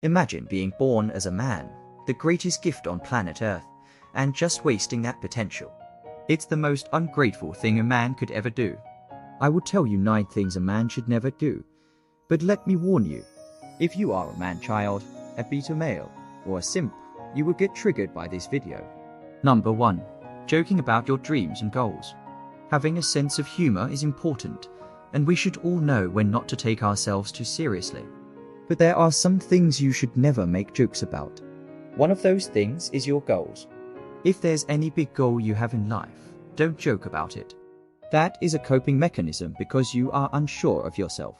Imagine being born as a man, the greatest gift on planet Earth, and just wasting that potential. It's the most ungrateful thing a man could ever do. I will tell you 9 things a man should never do. But let me warn you, if you are a man-child, a beta male, or a simp, you will get triggered by this video. Number 1. Joking about your dreams and goals. Having a sense of humor is important, and we should all know when not to take ourselves too seriously. But there are some things you should never make jokes about. One of those things is your goals. If there's any big goal you have in life, don't joke about it. That is a coping mechanism because you are unsure of yourself,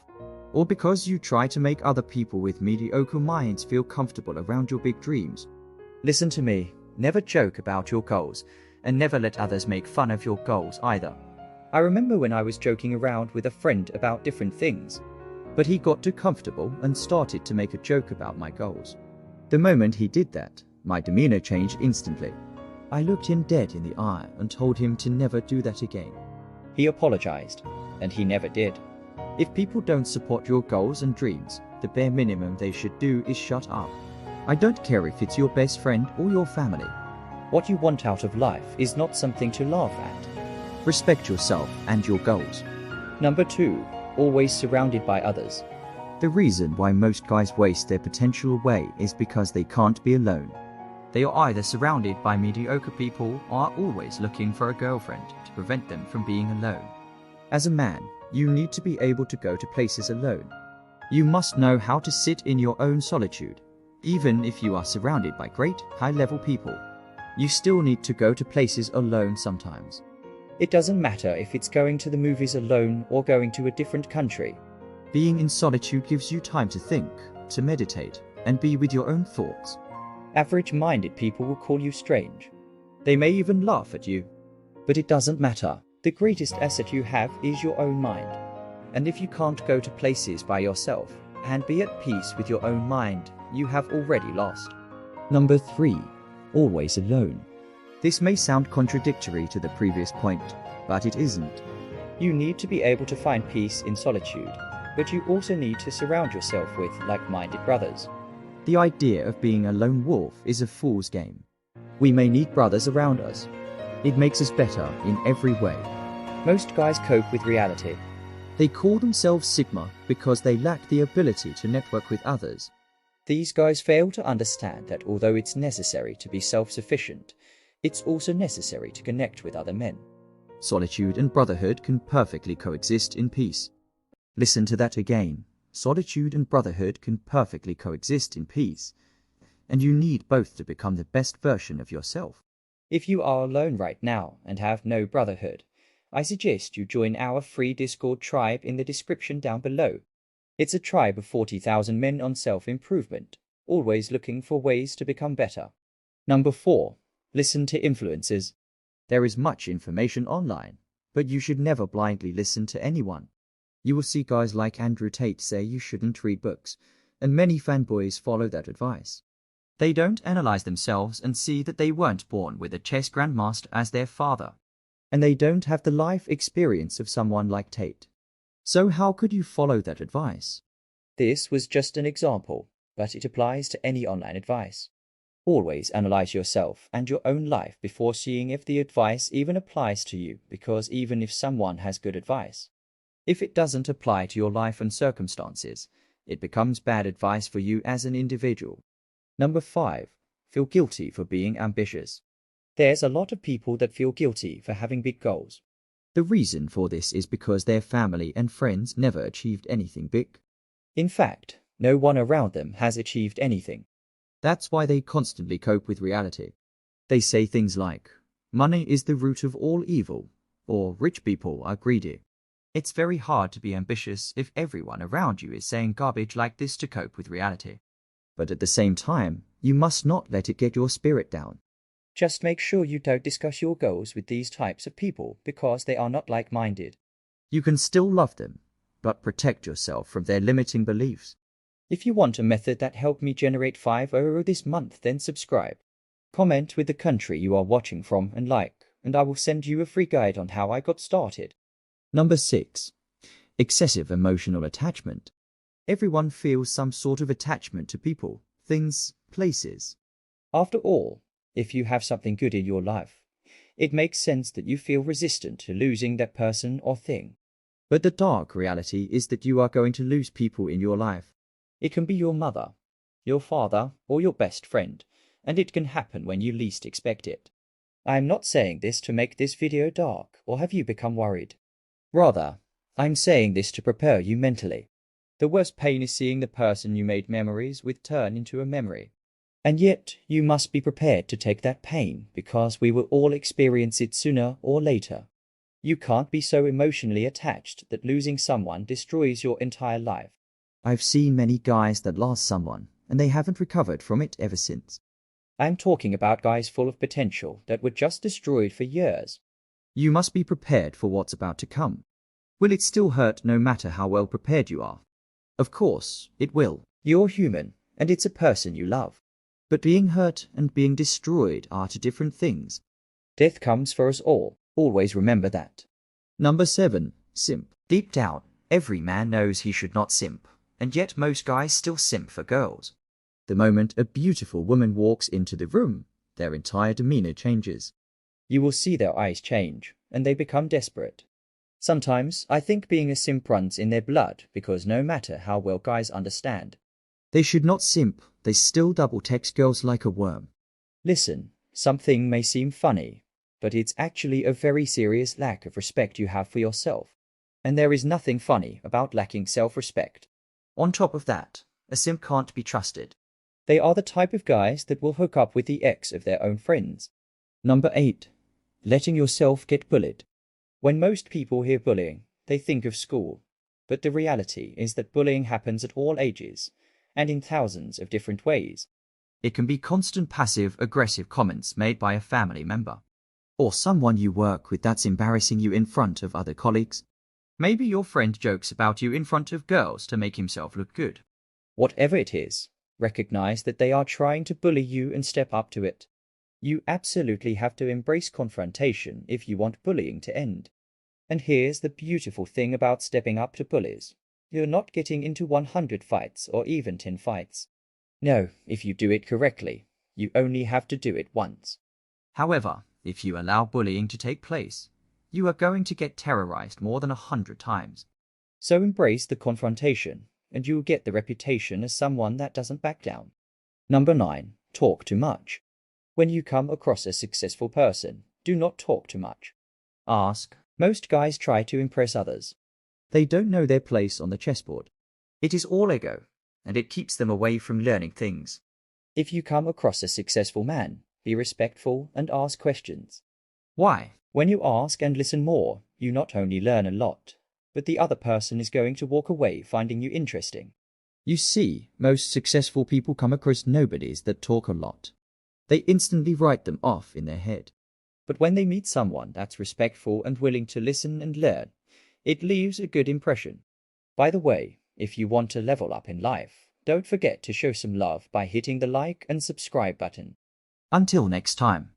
or because you try to make other people with mediocre minds feel comfortable around your big dreams. Listen to me, never joke about your goals, and never let others make fun of your goals either. I remember when I was joking around with a friend about different things, but he got too comfortable and started to make a joke about my goals. The moment he did that, my demeanor changed instantly. I looked him dead in the eye and told him to never do that again. He apologized, and he never did. If people don't support your goals and dreams, the bare minimum they should do is shut up. I don't care if it's your best friend or your family. What you want out of life is not something to laugh at. Respect yourself and your goals. Number 2. Always surrounded by others. The reason why most guys waste their potential away is because they can't be alone. They are either surrounded by mediocre people or are always looking for a girlfriend to prevent them from being alone. As a man, you need to be able to go to places alone. You must know how to sit in your own solitude. Even if you are surrounded by great, high-level people, you still need to go to places alone sometimes. It doesn't matter if it's going to the movies alone or going to a different country. Being in solitude gives you time to think, to meditate, and be with your own thoughts. Average-minded people will call you strange. They may even laugh at you. But it doesn't matter. The greatest asset you have is your own mind. And if you can't go to places by yourself and be at peace with your own mind, you have already lost. Number 3. Always alone. This may sound contradictory to the previous point, but it isn't. You need to be able to find peace in solitude, but you also need to surround yourself with like-minded brothers. The idea of being a lone wolf is a fool's game. We may need brothers around us. It makes us better in every way. Most guys cope with reality. They call themselves Sigma because they lack the ability to network with others. These guys fail to understand that although it's necessary to be self-sufficient, it's also necessary to connect with other men. Solitude and brotherhood can perfectly coexist in peace. Listen to that again. Solitude and brotherhood can perfectly coexist in peace. And you need both to become the best version of yourself. If you are alone right now and have no brotherhood, I suggest you join our free Discord tribe in the description down below. It's a tribe of 40,000 men on self-improvement, always looking for ways to become better. Number 4. Listen to influencers. There is much information online, but you should never blindly listen to anyone. You will see guys like Andrew Tate say you shouldn't read books, and many fanboys follow that advice. They don't analyze themselves and see that they weren't born with a chess grandmaster as their father. And they don't have the life experience of someone like Tate. So how could you follow that advice? This was just an example, but it applies to any online advice. Always analyze yourself and your own life before seeing if the advice even applies to you, because even if someone has good advice, if it doesn't apply to your life and circumstances, it becomes bad advice for you as an individual. Number 5. Feel guilty for being ambitious. There's a lot of people that feel guilty for having big goals. The reason for this is because their family and friends never achieved anything big. In fact, no one around them has achieved anything. That's why they constantly cope with reality. They say things like, money is the root of all evil, or rich people are greedy. It's very hard to be ambitious if everyone around you is saying garbage like this to cope with reality. But at the same time, you must not let it get your spirit down. Just make sure you don't discuss your goals with these types of people because they are not like-minded. You can still love them, but protect yourself from their limiting beliefs. If you want a method that helped me generate €5 this month, then subscribe. Comment with the country you are watching from and like, and I will send you a free guide on how I got started. Number 6. Excessive emotional attachment. Everyone feels some sort of attachment to people, things, places. After all, if you have something good in your life, it makes sense that you feel resistant to losing that person or thing. But the dark reality is that you are going to lose people in your life. It can be your mother, your father, or your best friend, and it can happen when you least expect it. I am not saying this to make this video dark or have you become worried. Rather, I'm saying this to prepare you mentally. The worst pain is seeing the person you made memories with turn into a memory. And yet, you must be prepared to take that pain because we will all experience it sooner or later. You can't be so emotionally attached that losing someone destroys your entire life. I've seen many guys that lost someone, and they haven't recovered from it ever since. I'm talking about guys full of potential that were just destroyed for years. You must be prepared for what's about to come. Will it still hurt no matter how well prepared you are? Of course, it will. You're human, and it's a person you love. But being hurt and being destroyed are two different things. Death comes for us all. Always remember that. Number 7. Simp. Deep down, every man knows he should not simp, and yet most guys still simp for girls. The moment a beautiful woman walks into the room, their entire demeanor changes. You will see their eyes change, and they become desperate. Sometimes I think being a simp runs in their blood because no matter how well guys understand, they should not simp, they still double text girls like a worm. Listen, something may seem funny, but it's actually a very serious lack of respect you have for yourself. And there is nothing funny about lacking self-respect. On top of that, a simp can't be trusted. They are the type of guys that will hook up with the ex of their own friends. Number 8. Letting yourself get bullied. When most people hear bullying, they think of school. But the reality is that bullying happens at all ages, and in thousands of different ways. It can be constant passive-aggressive comments made by a family member, or someone you work with that's embarrassing you in front of other colleagues. Maybe your friend jokes about you in front of girls to make himself look good. Whatever it is, recognize that they are trying to bully you and step up to it. You absolutely have to embrace confrontation if you want bullying to end. And here's the beautiful thing about stepping up to bullies. You're not getting into 100 fights or even 10 fights. No, if you do it correctly, you only have to do it once. However, if you allow bullying to take place, you are going to get terrorized more than 100 times. So embrace the confrontation, and you'll get the reputation as someone that doesn't back down. Number 9. Talk too much. When you come across a successful person, do not talk too much. Ask. Most guys try to impress others. They don't know their place on the chessboard. It is all ego, and it keeps them away from learning things. If you come across a successful man, be respectful and ask questions. Why? When you ask and listen more, you not only learn a lot, but the other person is going to walk away finding you interesting. You see, most successful people come across nobodies that talk a lot. They instantly write them off in their head. But when they meet someone that's respectful and willing to listen and learn, it leaves a good impression. By the way, if you want to level up in life, don't forget to show some love by hitting the like and subscribe button. Until next time.